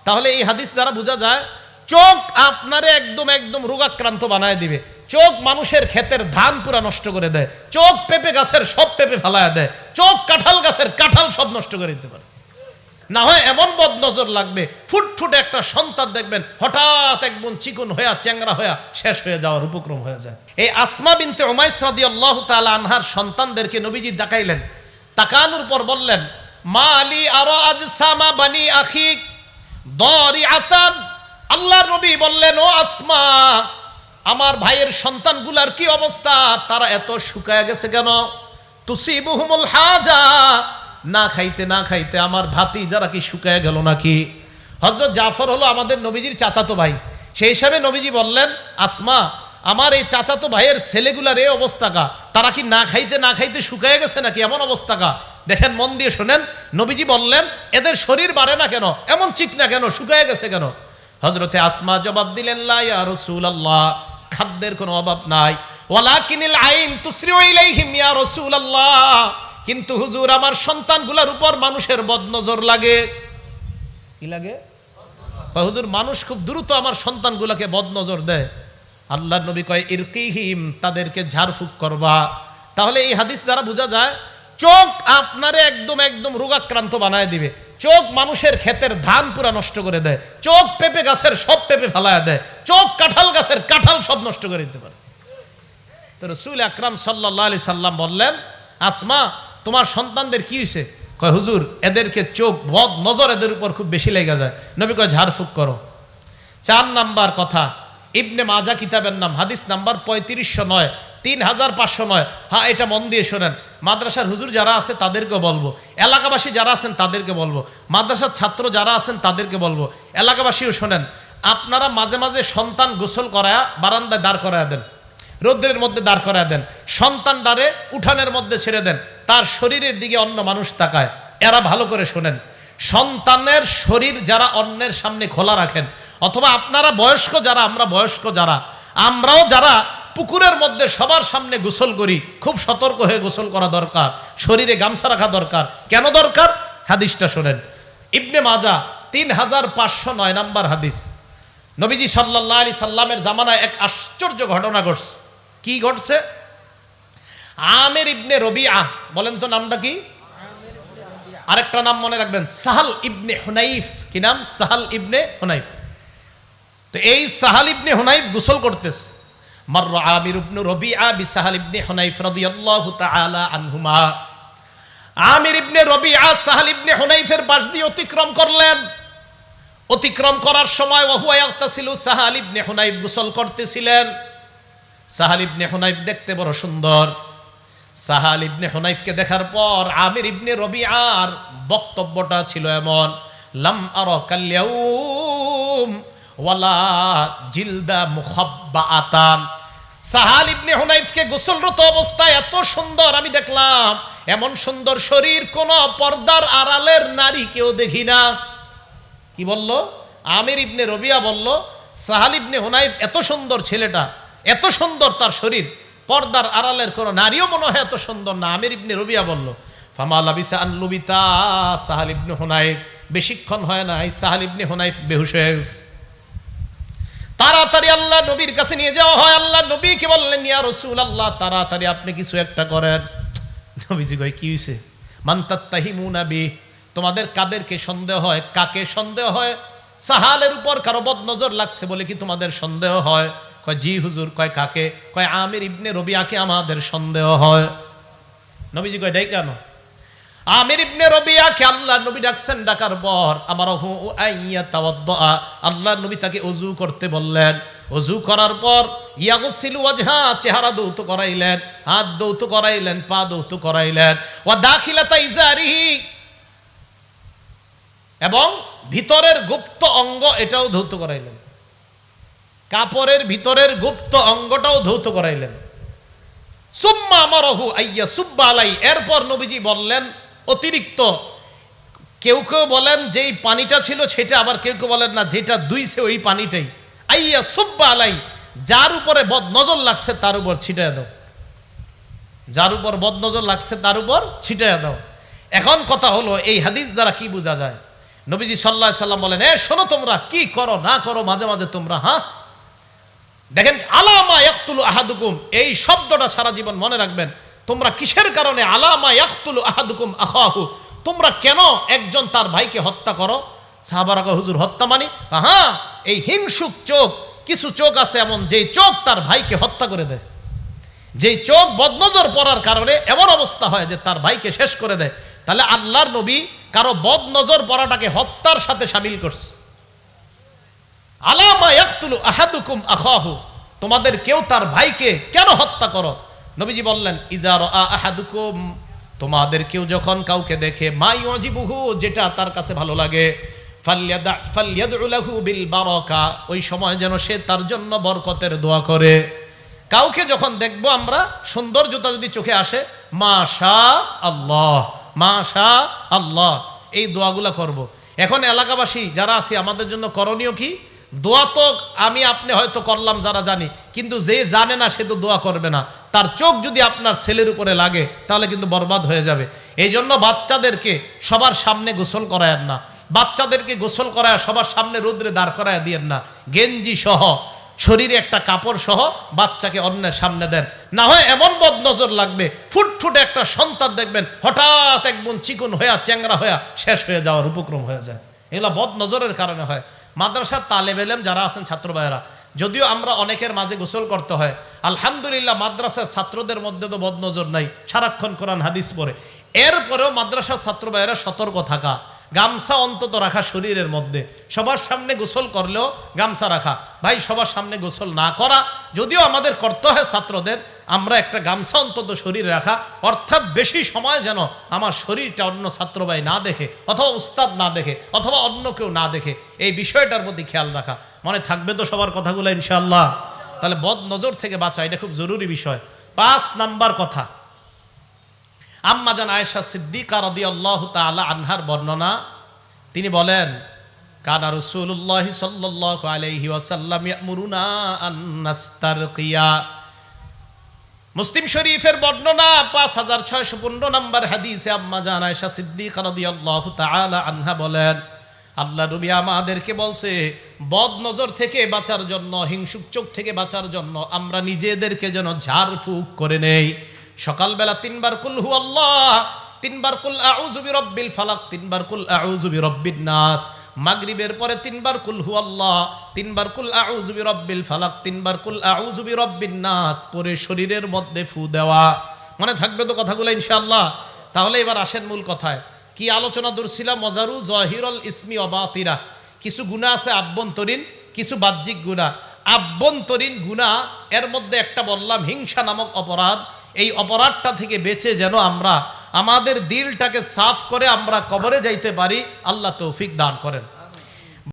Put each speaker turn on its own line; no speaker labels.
তাহলে এই হাদিস দ্বারা বোঝা যায় চোখ আপনারে একদম একদম রোগাক্রান্ত বানায় দিবে। চোখ মানুষের ক্ষেতের ধান পুরা নষ্ট করে দেয়। চোখ পেঁপে গাছের সব পেঁপে ফালায় দেয়। চোখ কাঁঠাল গাছের কাঁঠাল সব নষ্ট করে দিতে পারে। না হয় এমন বদনজর লাগবে, ফুটফুটে একটা সন্তান দেখবেন হঠাৎ একদম চিকন হয়ে চ্যাংরা হয়ে শেষ হয়ে যাওয়ার উপক্রম হয়ে যায়। এই আসমা বিনতে উমাইস রাদিয়াল্লাহু তাআলা আনহার সন্তানদেরকে নবীজি তাকাইলেন, তাকানোর পর বললেন, মা আলী আরা আজসামা বানি আখিক দারিআতান। আল্লাহর নবী বললেন, ও আসমা, আমার ভাইয়ের সন্তানগুলার কি অবস্থা? তারা এত শুকায় গেছে কেন? তুসিবুহুমুল হাজা, না খাইতে না খাইতে আমার ভাতি যারা কি শুকায় গেল নাকি? হযরত জাফর হলো আমাদের নবীজির চাচাতো ভাই। সেই হিসাবে নবীজি বললেন, আসমা, আমার এই চাচাতো ভাইয়ের ছেলেগুলার এই অবস্থা কা? তারা কি না খাইতে না খাইতে শুকায় গেছে নাকি? এমন অবস্থা কা? দেখেন, মন দিয়ে শোনেন। নবীজি বললেন, এদের শরীর বাড়ে না কেন? এমন চিকনা কেন? শুকায় গেছে কেন? হযরতে আসমা জবাব দিলেন, লা ইয়া রাসূলুল্লাহ, খাদ্যের কোনো অভাব নাই। ওয়ালাকিনিল আইন তুসরিউ ইলাইহিম ইয়া রাসূলুল্লাহ, কিন্তু হুজুর আমার সন্তানগুলোর উপর মানুষের বদনজর লাগে। কি লাগে? হুজুর মানুষ খুব দ্রুত আমার সন্তানগুলোকে বদনজর দেয়। আল্লাহর নবী কয়, ইরকিহিম, তাদেরকে ঝাড়ফুঁক করবা। তাহলে এই হাদিস দ্বারা বোঝা যায় চোখ আপনারে একদম একদম রোগাক্রান্ত বানায় দিবে। চোখ মানুষের ক্ষেতের ধান পুরা নষ্ট করে দেয়। চোখ পেঁপে গাছের সব পেঁপে ফালায় দেয়। চোখ কাঁঠাল গাছের কাঁঠাল সব নষ্ট করে দিতে পারে। তো রাসূল আকরাম সাল্লাল্লাহু আলাইহি সাল্লাম বললেন, আসমা, তোমার সন্তানদের কি হয়েছে? কয়, হুজুর এদেরকে চোখ বদ নজর এদের উপর খুব বেশি লেগে যায়। নবী কয়, ঝাড়ফুঁক করো। 4 নাম্বার কথা, ইবনে মাজা কিতাবের নাম, হাদিস নাম্বার 3509, 3509। হ্যাঁ, এটা মন দিয়ে শোনেন। মাদ্রাসার হুজুর যারা আছে তাদেরকে বলবো, এলাকাবাসী যারা আছেন তাদেরকে বলবো, মাদ্রাসার ছাত্র যারা আছেন তাদেরকে বলবো, এলাকাবাসীও শোনেন। আপনারা মাঝে মাঝে সন্তান গোসল করায়া বারান্দায় দাঁড় করায়া দেন, রৌদ্রের মধ্যে দাঁড় করায় দেন। সন্তান ডারে উঠানের মধ্যে ছেড়ে দেন, তার শরীরের দিকে অন্য মানুষ তাকায়। এরা ভালো করে শোনেন, সন্তানের শরীর যারা অন্যের সামনে খোলা রাখেন, অথবা আপনারা বয়স্ক যারা, আমরা বয়স্ক যারা, আমরাও যারা পুকুরের মধ্যে সবার সামনে গোসল করি, খুব সতর্ক হয়ে গোসল করা দরকার। শরীরে গামছা রাখা দরকার। কেন দরকার? হাদিসটা শোনেন। ইবনে মাজা 3509 নাম্বার হাদিস। নবীজি সাল্লাল্লাহু আলাইহি সাল্লামের জামানায় এক আশ্চর্য ঘটনা ঘটছে। কি ঘটছে? আমির ইবনে রবিআ, বলেন তো নামটা কি? আরেকটা নাম মনে রাখবেন, সাহাল ইবনে হুনাইফ। কি নাম? সাহাল ইবনে হুনাইফ। তো এই সাহাল ইবনে হুনাইফ গোসল করতেছে। মাররা আমির ইবনে রবিআ বিসাহাল ইবনে হুনাইফ রাদিয়াল্লাহু তাআলা আনহুমা। আমির ইবনে রবিআ সাহাল ইবনে হুনাইফের পাশ দিয়ে অতিক্রম করলেন। অতিক্রম করার সময় ওয়াহুয়া ইয়াগতাসিলু, সাহাল ইবনে হুনাইফ গোসল করতেছিলেন। সাহাল ইবনে হুনাইফ দেখতে বড় সুন্দর। সাহাল ইবনে হুনাইফকে দেখার পর আমির ইবনে রবিআর বক্তব্যটা ছিল এমন, লাম আরা কাল্যাউম ওয়ালা জিলদা মুখাব্বাআতান। সাহাল ইবনে হুনাইফকে গোসলরত অবস্থায় এত সুন্দর আমি দেখলাম, এমন সুন্দর শরীর কোন পর্দার আড়ালের নারী কেউ দেখি না। কি বলল? আমির ইবনে রবিআ বলল, সাহাল ইবনে হুনাইফ এত সুন্দর ছেলেটা, এত সুন্দর তার শরীর, পর্দার আড়ালের কোন নারীও মনে হয় এত সুন্দর না। আমির ইবনে রবিআ বলল, ফামা লাবিসা আন লুবিতা সাহাল ইবনে হুনাইফ, বেশিক্ষণ হয় নাই সাহাল ইবনে হুনাইফ বেহুশ হয়ে গেছে। তাড়াতাড়ি আল্লাহ নবীর কাছে নিয়ে যাওয়া হয়। আল্লাহ নবী কি বললেন, ইয়া রাসূলুল্লাহ, তাড়াতাড়ি আপনি কিছু একটা করেন। নবীজি কয়, কি হইছে? মান তাত্তাহিমুনা বি, তোমাদের কাদেরকে সন্দেহ হয়? কাকে সন্দেহ হয়? সাহালের উপর কারো বদনজর লাগছে বলে কি তোমাদের সন্দেহ হয়? কয়, জি হুজুর। কয়, কাকে? কয়, আমির ইবনে রবিআকে আমাদের সন্দেহ হয়। নবীজি কয়, ডাই কেন? আমির ইবনে রবিআকে আল্লাহ নবী ডাকছেন। ডাকার পর আমারহু আইয়া তাওয়াদ্দা, আল্লাহ নবী তাকে ওযু করতে বললেন। ওযু করার পর ইয়াগসিলু ওয়াজহা, চেহারা দৌত করাইলেন, হাত দৌত করাইলেন, পা দৌত করাইলেন। ওয়া দাখিলাতা ইজারিহি, এবং ভিতরের গুপ্ত অঙ্গ এটাও ধৌত করাইলেন। কাপড়ের ভিতরের গুপ্ত অঙ্গটাও ধৌত করাইলেন। সুম্মা আমারহু আইয়া সুব্বা আলাই, এরপর নবীজি বললেন অতিরিক্ত, কেউ কেউ বলেন যেই পানিটা ছিল সেটা, আবার কেউ কেউ বলেন না যেটা দুইছে ওই পানিটাই। আইয়া সুব্বা আলাই, যার উপরে বদনজর লাগছে তার উপর ছিটায় দাও। যার উপর বদনজর লাগছে তার উপর ছিটায় দাও। এখন কথা হলো, এই হাদিস দ্বারা কি বোঝা যায়? নবীজি সাল্লাল্লাহু আলাইহি সাল্লাম বলেন, শোনো তোমরা কি করো না করো মাঝে মাঝে তোমরা, দেখেন আলামা ইয়াকতুলু আহাদুকুম, এই শব্দটা সারা জীবন মনে রাখবেন। তোমরা কিসের কারণে আলামা ইয়াকতুলু আহাদুকুম আখাহু, তোমরা কেন একজন তার ভাইকে হত্যা করো? সাহাবারা কয়, হুজুর হত্যা মানে? এই হিংসুক চোখ, কিছু চোখ আছে এমন যেই চোখ তার ভাইকে হত্যা করে দেয়, যেই চোখ বদনজর পড়ার কারণে এমন অবস্থা হয় যে তার ভাইকে শেষ করে দেয়। তাহলে আল্লাহর নবী কারো বদনজর পড়াটাকে হত্যার সাথে শামিল করছে। আলামা ইয়াকতুলু আহাদুকুম আখাহু, তোমাদের কেউ তার ভাইকে কেন হত্যা করো? নবীজি বললেন, ইজা রাআ আহাদুকুম, তোমাদের কেউ যখন কাউকে দেখে, মা ইউজিবুহু, যেটা তার কাছে ভালো লাগে, ফালইয়াদউ লাহু বিল বারাকা, ওই সময় যেন সে তার জন্য বরকতের দোয়া করে। কাউকে যখন দেখবো আমরা, সৌন্দর্যতা যদি চোখে আসে, মাশা আল্লাহ, মাশা আল্লাহ, এই দোয়াগুলা করব। এখন এলাকাবাসী যারা আছি, আমাদের জন্য করণীয় কি? দোয়া তো আমি আপনি হয়তো করলাম যারা জানি, কিন্তু যে জানে না সে তো দোয়া করবে না। তার চোখ যদি আপনার ছেলের উপরে লাগে তাহলে কিন্তু বরবাদ হয়ে যাবে। এই জন্য বাচ্চাদেরকে সবার সামনে গোসল করায়েন না, বাচ্চাদেরকে গোসল করায় সবার সামনে রোদ্রে দাঁড় করায় দিয়েন না। গেঞ্জি সহ, শরীরে একটা কাপড় সহ বাচ্চাকে অন্যের সামনে দেন, না হয় এমন বদনজর লাগবে, ফুটফুটে একটা সন্তান দেখবেন হঠাৎ একদম চিকন হইয়া চ্যাংরা হইয়া শেষ হয়ে যাওয়ার উপক্রম হয়ে যায়। এগুলো বদনজরের কারণে হয়। মাদ্রাসার তালেব ইলম যারা আছেন, ছাত্র ভাইয়েরা, যদিও আমরা অনেকের মাঝে গোসল করতে হয়, আলহামদুলিল্লাহ মাদ্রাসার ছাত্রদের মধ্যে তো বদনজর নাই, সারাক্ষণ কোরআন হাদিস পড়ে। এরপরেও মাদ্রাসার ছাত্র ভাইয়েরা সতর্ক থাকা, গামছা অন্তত রাখা শরীরের মধ্যে, সবার সামনে গোসল করলেও গামছা রাখা। ভাই, সবার সামনে গোসল না করা যদিও আমাদের করতে হয় ছাত্রদের, আমরা একটা গামছা অন্তত শরীরে রাখা, অর্থাৎ বেশি সময় যেন আমার শরীরটা অন্য ছাত্র ভাই না দেখে, অথবা উস্তাদ না দেখে, অথবা অন্য কেউ না দেখে, এই বিষয়টার প্রতি খেয়াল রাখা। মনে থাকবে তো সবার কথাগুলো ইনশাআল্লাহ? তাহলে বদ নজর থেকে বাঁচা, এটা খুব জরুরি বিষয়। 5 নাম্বার কথা, আম্মা জান আয়েশা সিদ্দিকা রাদিয়াল্লাহু তাআলা আনহার বর্ণনা, তিনি বলেন, কানা রাসূলুল্লাহ সাল্লাল্লাহু আলাইহি ওয়াসাল্লাম ইয়ামুরুনা আন নাস্তারকিয়া। মুসলিম শরীফের বর্ণনা 5615 নম্বর হাদিসে আম্মা জান আয়েশা সিদ্দিকা রাদিয়াল্লাহু তাআলা আনহা বলেন, আল্লাহ নবী আমাদেরকে বলছে, বদ নজর থেকে বাঁচার জন্য, হিংসুক চোখ থেকে বাঁচার জন্য আমরা নিজেদেরকে যেন ঝাড়ফুঁক করে নেই। সকালবেলা 3 বার কুল হু আল্লাহ, 3 বার কুল আউযু বিরাব্বিল ফালাক, 3 বার কুল আউযু বিরাব্বিন নাস। মাগরিবের পরে 3 বার কুল হু আল্লাহ, 3 বার কুল আউযু বিরাব্বিল ফালাক, 3 বার কুল আউযু বিরাব্বিন নাস পরে শরীরের মধ্যে ফু দেওয়া। মনে থাকবে তো কথাগুলো ইনশাআল্লাহ? তাহলে এবার আসেন মূল কথায়। কি আলোচনা দূরছিলাম? মজারু জহিরুল ইসমি অবাতিরা, কিছু গুনাহ আছে আভ্যন্তরীণ, কিছু বাহ্যিক গুনাহ। আভ্যন্তরীণ গুনাহ এর মধ্যে একটা বললাম হিংসা নামক অপরাধ। এই অপরাধটা থেকে বেঁচে যেন আমরা আমাদের দিলটাকে সাফ করে আমরা কবরে যাইতে পারি, আল্লাহ তৌফিক দান করেন।